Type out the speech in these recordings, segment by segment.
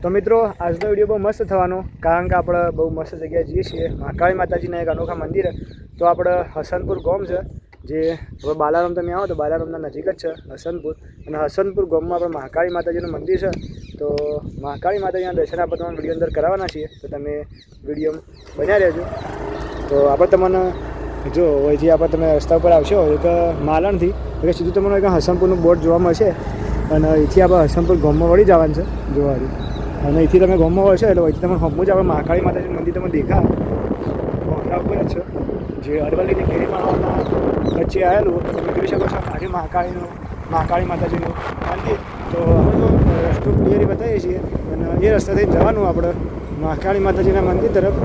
તો મિત્રો આજનો વિડીયો બહુ મસ્ત થવાનો, કારણ કે આપણે બહુ મસ્ત જગ્યાએ જઈએ છીએ મહાકાળી માતાજીના એક અનોખા મંદિર. તો આપણે હસનપુર ગામ છે, જે હવે બાલારામ તમે આવો તો બાલારામના નજીક જ છે હસનપુર. અને હસનપુર ગામમાં આપણે મહાકાળી માતાજીનું મંદિર છે. તો મહાકાળી માતાજીના દર્શન આપણે તમને વિડીયો અંદર કરાવવાના છીએ, તો તમે વિડીયો બન્યા રહેજો. તો આપણે તમને જો અહીંથી આપણે તમે રસ્તા ઉપર આવશો એક માલણથી એટલે સીધું તમને એક હસનપુરનું બોર્ડ જોવા મળશે. અને અહીંથી આપણે હસનપુર ગામમાં વળી જવાનું છે જોવાનું. અને અહીંથી તમે ગામમાં વળશો એટલે અહીંથી તમે હમું જ આપણે મહાકાળી માતાજીનું મંદિર તમને દેખાય મોખરા ઉપર જ છે, જે અરવલ્લીની ગિરિમાળાના વચ્ચે આવેલું. તમે જોઈ શકો છો આજે મહાકાળી માતાજીનું મંદિર. તો આપણે તો રસ્તો ક્લિયરી બતાવીએ છીએ અને એ રસ્તાથી જવાનું આપણે મહાકાળી માતાજીના મંદિર તરફ.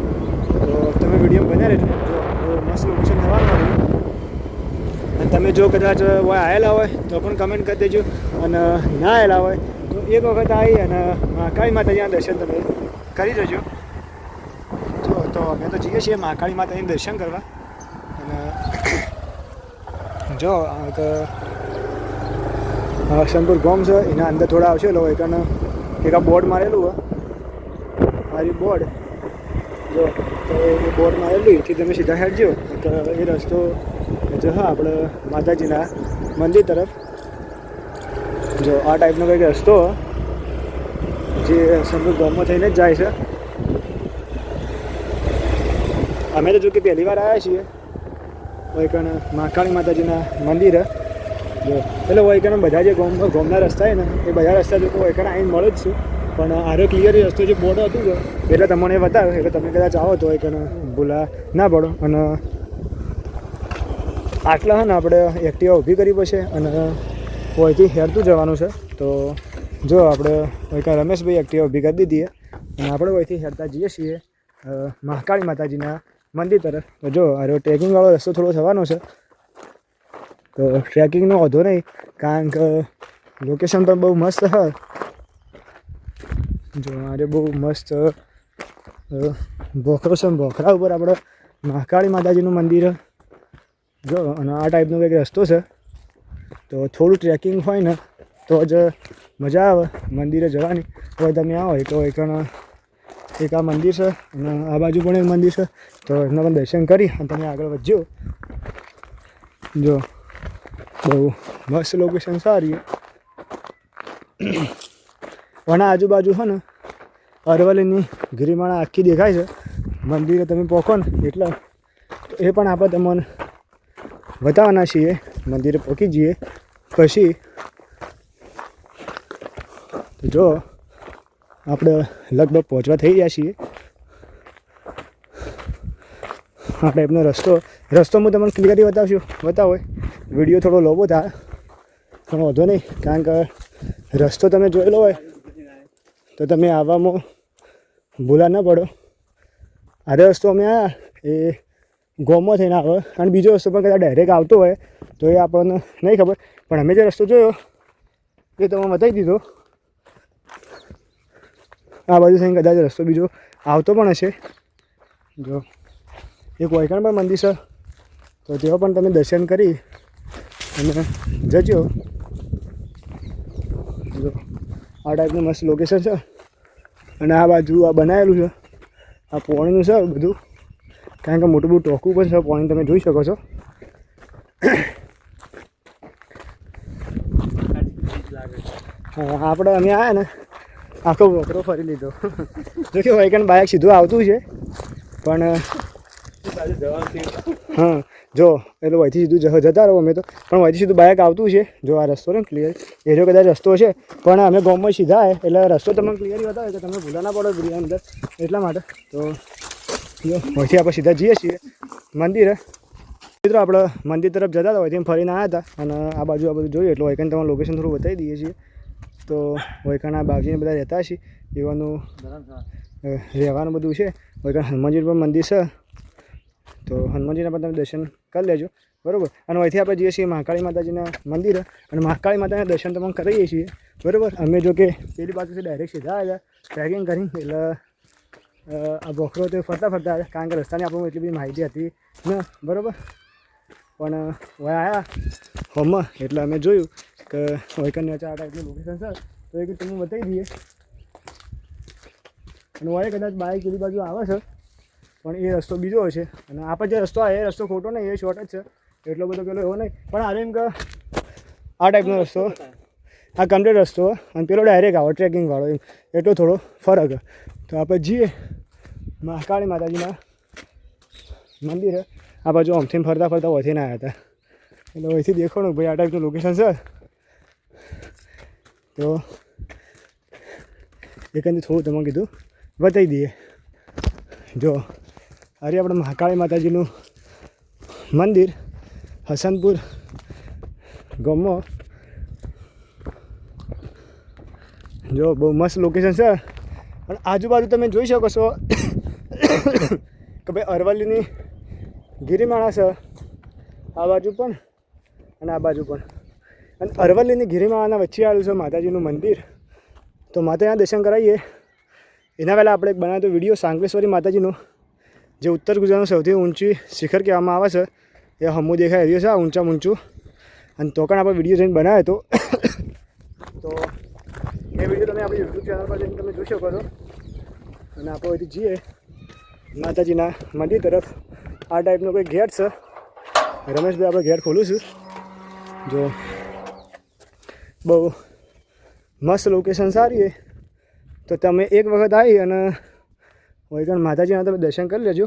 તો તમે વિડીયો બન્યા રહેજો, જો મસ્ત લોકેશન થવાનું હતું. અને તમે જો કદાચ આવેલા હોય તો પણ કમેન્ટ કરી દેજો, અને ના આવેલા હોય તો એક વખત આવી અને મહાકાળી માતાજીના દર્શન તમે કરી દેજો. તો અમે તો જઈએ છીએ મહાકાળી માતાજીના દર્શન કરવા. અને જો હસનપુર ગામ છે, એના અંદર થોડા આવશે એટલે એકને એક આ બોર્ડ મારેલું હોય મારી બોર્ડ જો. તો એ બોર્ડ મારેલું એથી તમે સીધા હેડજો તો એ રસ્તો જો હા આપણે માતાજીના મંદિર તરફ. જો આ ટાઈપનો કંઈક રસ્તો જે હસનપુર ગામમાં થઈને જ જાય છે. અમે તો જો કે પહેલી વાર આવ્યા છીએ વૈકણ મહાકાળી માતાજીના મંદિર. જો એટલે વૈકણ બધા જે ગામના રસ્તા છે ને એ બધા રસ્તા જો વૈકણ આવીને મળે જ છું. પણ આરો ક્લિયર રસ્તો જે બોર્ડ હતું એટલે તમને એ બતાવ્યો, એટલે તમે કદાચ આવો તો વૈકણ ભૂલા ના પડો. અને આટલા હે ને આપણે એક્ટિવા ઊભી કરી પડશે અને અહીંથી હેરતું જવાનું છે. તો જો આપણે વૈકણ રમેશભાઈ એક્ટિવા ઊભી કરી દીધી અને આપણે અહીંથી હેરતા જઈએ છીએ મહાકાળી માતાજીના મંદિર તરફ. તો જો આ ટ્રેકિંગવાળો રસ્તો થોડો થવાનો છે, તો ટ્રેકિંગનો વાંધો નહીં, કારણ કે લોકેશન પણ બહુ મસ્ત છે. જો મારે બહુ મસ્ત ભોખરો છે, ભોખરા ઉપર આપણે મહાકાળી માતાજીનું મંદિર જો. અને આ ટાઈપનો કંઈક રસ્તો છે, તો થોડું ટ્રેકિંગ હોય ને તો જ મજા આવે મંદિરે જવાની. હવે તમે આવો તો એક આ મંદિર છે અને આ બાજુ પણ એક મંદિર છે, તો એમના પણ દર્શન કરી અને તમે આગળ વધજો. જો બહુ મસ્ત લોકેશન સારી અને આજુબાજુ છે ને અરવલ્લીની ગિરિમાળા આખી દેખાય છે. મંદિરે તમે પહોંચો ને એટલે એ પણ આપણે તમને બતાવવાના છીએ. મંદિરે પહોંચી જઈએ પછી જો આપણે લગભગ પહોંચવા થઈ ગયા છીએ. આ ટાઈપનો રસ્તો હું તમને ક્લિયરલી બતાવો. વિડીયો થોડો લોબો થાય પણ વાંધો નહીં, કારણ કે રસ્તો તમે જોયેલો હોય તો તમે આવવામાં ભૂલા ન પડો. આ રસ્તો અમે આવ્યા એ ગામમાં થઈને આવે, અને બીજો રસ્તો પણ કદાચ ડાયરેક્ટ આવતો હોય તો એ આપણને નહીં ખબર. પણ અમે જે રસ્તો જોયો એ તમે બતાવી દીધો. આ બાજુ થઈને કદાચ રસ્તો બીજો આવતો પણ હશે. જો એક વૈકણ પણ મંદિર છે, તો તેઓ પણ તમે દર્શન કરી અને જજો. જો આ ટાઈપનું મસ્ત લોકેશન છે. અને આ બાજુ આ બનાવેલું છે, આ પાણીનું છે બધું, કારણ કે મોટું બધું ટોકું પણ છે પાણી, તમે જોઈ શકો છો. આપણે અમે આવ્યા ને આખો વકરો ફરી લીધો. જો કે વૈકણ બાઇક સીધું આવતું છે પણ હા જો એટલે વહીથી સીધું જતા રહો અમે તો, પણ વહીથી સીધું બાઇક આવતું છે. જો આ રસ્તો ને ક્લિયર એ જો કદાચ રસ્તો છે, પણ અમે ગામમાં સીધા આવે એટલે રસ્તો તમને ક્લિયર બતાવે કે તમે ભૂલા ના પડો વિડીયો અંદર, એટલા માટે. તો વહીથી આપણે સીધા જઈએ છીએ મંદિરે. મિત્રો આપણે મંદિર તરફ જતા હતા, વહીથી ફરીને આવ્યા હતા અને આ બાજુ આ બધું જોયું એટલે વૈકણ તમારું લોકેશન થોડું બતાવી દઈએ છીએ. તો વૈકણના બાવજીને બધા રહેતા છીએ, એવાનું રહેવાનું બધું છે. વૈકણ હનુમાનજી પણ મંદિર છે, તો હનુમાનજીના પણ તમે દર્શન કરી લેજો, બરાબર. અને અહીંથી આપણે જઈએ છીએ મહાકાળી માતાજીના મંદિરે, અને મહાકાળી માતાના દર્શન તમે કરીએ છીએ, બરાબર. અમે જો કે પેલી બાજુથી ડાયરેક્ટ સીધા આવ્યા ટ્રેકિંગ કરીને, એટલે આ ભોખરો તો ફરતા આવ્યા, કારણ કે રસ્તાની આપણને એટલી બધી માહિતી હતી ને, બરાબર. પણ હવે આવ્યા હોમમાં એટલે અમે જોયું કે વૈકણની વચ્ચે આ ટાઈપનું લોકેશન છે, તો એ તમને બતાવી દઈએ. અને હવે કદાચ બાઇક પેલી બાજુ આવે છે પણ એ રસ્તો બીજો હશે અને આપણે જે રસ્તો આવે એ રસ્તો ખોટો નહીં, એ શોર્ટ જ છે, એટલો બધો પેલો એવો નહીં. પણ આરે એમ કે આ ટાઈપનો રસ્તો, આ કમ્પ્લીટ રસ્તો અને પેલો ડાયરેક્ટ આવે ટ્રેકિંગવાળો, એમ એટલો થોડો ફરક. તો આપણે જઈએ મહાકાળી માતાજીના મંદિરે. આ બાજુ આમથી ફરતા ફરતા વથીને આવ્યા હતા એટલે વહીથી દેખાણું ભાઈ આ ટાઈપનું લોકેશન છે. તો એકંદર થોડું તમે કીધું બતાવી દઈએ. જો અરે આપણે મહાકાળી માતાજીનું મંદિર હસનપુર ગામમાં, જો બહુ મસ્ત લોકેશન છે. અને આજુબાજુ તમે જોઈ શકો છો કે ભાઈ અરવલ્લીની ગિરિમાળા છે આ બાજુ પણ અને આ બાજુ પણ. અને અરવલ્લીની ગિરિમાળાના વચ્ચે આવેલું છે માતાજીનું મંદિર. તો માતાજીના દર્શન કરાવીએ. એના પહેલાં આપણે એક બનાવ્યો તો વિડીયો સાંકલેશ્વરી માતાજીનો, જે ઉત્તર ગુજરાતનું સૌથી ઊંચી શિખર કહેવામાં આવે છે. એ હમું દેખાય રહ્યું છે આ ઊંચામાં ઊંચું. અને તો પણ આપણે વિડીયો જઈને બનાવ્યો હતો. તો એ વિડીયો તમે આપણી યુટ્યુબ ચેનલ પર જઈને તમે જોઈ શકો છો. અને આપણે અહીંથી જઈએ માતાજીના મંદિર તરફ. આ ટાઈપનો કોઈ ગેટ છે. રમેશભાઈ આપણે ગેટ ખોલું છું. જો બહુ મસ્ત લોકેશન સારી છે. તો તમે એક વખત આવી અને વૈકણ માતાજીના તમે દર્શન કરી લેજો.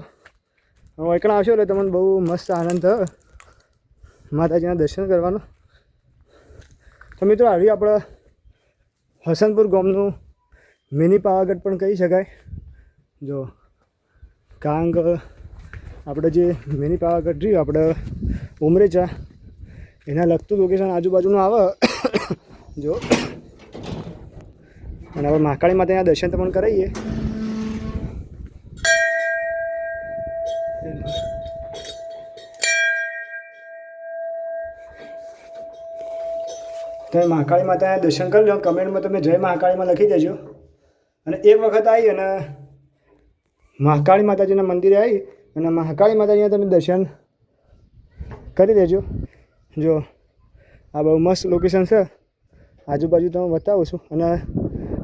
વૈકણ આવશો એટલે તમને બહુ મસ્ત આનંદ થયો માતાજીના દર્શન કરવાનો. તો મિત્રો આવી આપણે હસનપુર ગામનું મિની પાવાગઢ પણ કહી શકાય. જો કારણ કે આપણે જે મિની પાવાગઢ રહ્યું આપણે ઉમરેચા એના લગતું લોકેશન આજુબાજુનું આવે. જો અને હવે મહાકાળી માતાના દર્શન તો પણ કરાવીએ. તમે મહાકાળી માતાના દર્શન કરી લો. કમેન્ટમાં તમે જય મહાકાળીમાં લખી દેજો. અને એક વખત આવી અને મહાકાળી માતાજીના મંદિરે આવી અને મહાકાળી માતાજીના તમે દર્શન કરી દેજો. જો આ બહુ મસ્ત લોકેશન છે. આજુબાજુ તમે બતાવું છું. અને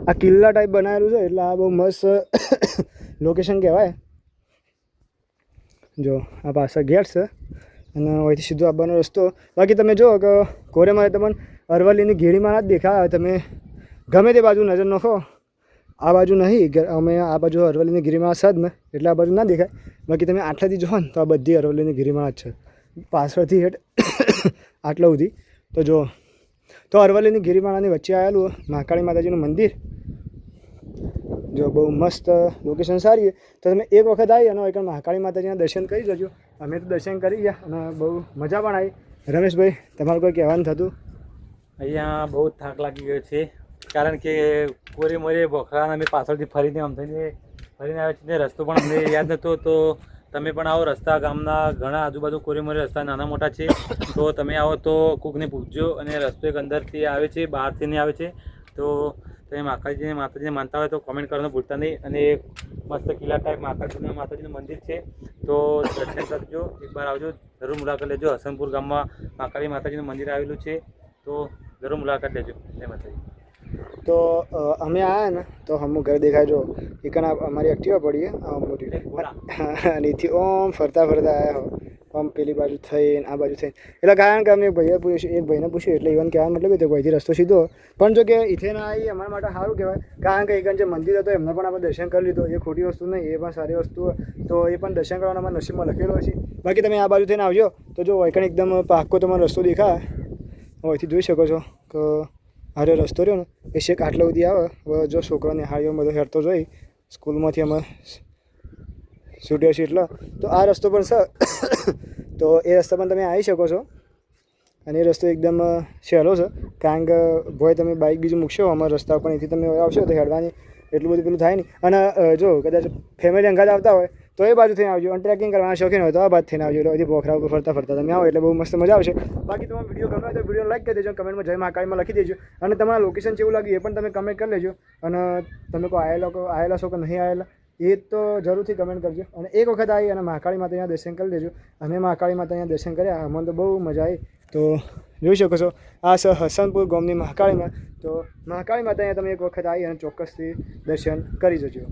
આ કિલ્લા ટાઈપ બનાવેલું છે એટલે આ બહુ મસ્ત લોકેશન કહેવાય. જો આ પાછળ ગેટ છે અને અહીંથી સીધો આવવાનો રસ્તો. બાકી તમે જુઓ કે કોરેમાં તમને અરવલ્લીની ગિરિમાળા જ દેખાય. તમે ગમે તે બાજુ નજર નાખો, આ બાજુ નહીં, અમે આ બાજુ અરવલ્લીની ગિરિમાળા છે જ ને એટલે આ બાજુ ના દેખાય. બાકી તમે આટલાથી જુઓ ને તો આ બધી અરવલ્લીની ગિરિમાળા જ છે, પાછળથી હેઠ આટલા સુધી. તો જો તો અરવલ્લીની ગિરિમાળાની વચ્ચે આવેલું મહાકાળી માતાજીનું મંદિર. જો બહુ મસ્ત લોકેશન સારી છે. તો તમે એક વખત આવી અને એક મહાકાળી માતાજીના દર્શન કરી જજો. અમે તો દર્શન કરી ગયા અને બહુ મજા પણ આવી. રમેશભાઈ તમારું કોઈ કહેવાનું થતું? અહીંયા બહુ થાક લાગી ગયો છે, કારણ કે કોરે મોરે બોખરાને અમે પાછળથી ફરીને આમ થઈને ફરીને આવ્યા છીએ. રસ્તો પણ અમને યાદ નહોતો. તો તમે પણ આવો. રસ્તા ગામના ઘણા આજુબાજુ કોરે મોરે રસ્તા નાના મોટા છે. તો તમે આવો તો કોકને પૂછજો. અને રસ્તો એક અંદરથી આવે છે, બહારથી નહીં આવે છે. તો તમે માતાજીને માનતા હોય તો કોમેન્ટ કરવાનું ભૂલતા નહીં. અને એક મસ્ત કિલ્લા ટાઈપ માતાજીનું મંદિર છે. તો દર્શન કરજો, એકવાર આવજો, જરૂર મુલાકાત લેજો. હસનપુર ગામમાં મહાકાળી માતાજીનું મંદિર આવેલું છે. તો જરૂર મુલાકાત લેજો. જય માતાજી. તો અમે આવ્યા ને તો હમું ઘર દેખાય. જો એકણ અમારી એક્ટિવા પડીએ મોટી અને એથી ઓમ ફરતા ફરતા આવ્યા હો. આમ પેલી બાજુ થઈને આ બાજુ થઈને એટલે કારણ કે અમે એક ભાઈને પૂછ્યું એટલે ઇવન કહેવા મતલબ તો કોઈથી રસ્તો સીધો. પણ જો કે ઇથે ના આવી અમારા માટે સારું કહેવાય. કારણ કે એકણ જે મંદિર હતો એમને પણ આપણે દર્શન કરી લીધો. એ ખોટી વસ્તુ નહીં, એ પણ સારી વસ્તુ. તો એ પણ દર્શન કરવાના અમારા નસીબમાં લખેલો છે. બાકી તમે આ બાજુ થઈને આવજો તો જો એકણ એકદમ પાક્કો તમારો રસ્તો દેખાય. અહીંથી જોઈ શકો છો કે હારે રસ્તો રહ્યો ને એ શેક આટલા સુધી આવે. હવે જો છોકરાને હાડીઓ બધો હેરતો જોઈ સ્કૂલમાંથી અમે છૂટ્યા છીએ એટલે તો આ રસ્તો પણ છે. તો એ રસ્તા પણ તમે આવી શકો છો. અને એ રસ્તો એકદમ સહેલો છે, કારણ કે ભાઈ તમે બાઇક બીજું મૂકશો અમારા રસ્તા ઉપર, અહીંથી તમે આવશો તો હેડવાની એટલું બધું પેલું થાય નહીં. અને જો કદાચ ફેમિલી અંગાત આવતા હોય તો એ બાજુ થઈને આવજો. અને ટ્રેકિંગ કરવાના શોખીન હોય તો આ બાજુ થઈને આવજો. એટલે અહીંથી બોખરા ઉપર ફરતા ફરતા તમે આવો એટલે બહુ મસ્ત મજા આવશે. બાકી તમારો વિડીયો ગમે તો વિડીયો લાઈક કરી દેજો, કમેન્ટમાં જય મહાકાળીમાં લખી દેજો. અને તમારા લોકેશન કેવું લાગ્યું એ પણ તમે કમેન્ટ કરી લેજો. અને તમે કોઈ આવેલા છો કે નહીં આવેલા એ તો જરૂરથી કમેન્ટ કરજો. અને એક વખત આવી અને મહાકાળી માતાના દર્શન કરી લેજો. અમે મહાકાળી માતાના દર્શન કર્યા, અમને તો બહુ મજા આવી. તો જોઈ શકો છો આ છે હસનપુર ગામની મહાકાળીમાં. તો મહાકાળી માતાને તમે એક વખત આવી અને ચોક્કસથી દર્શન કરી જજો.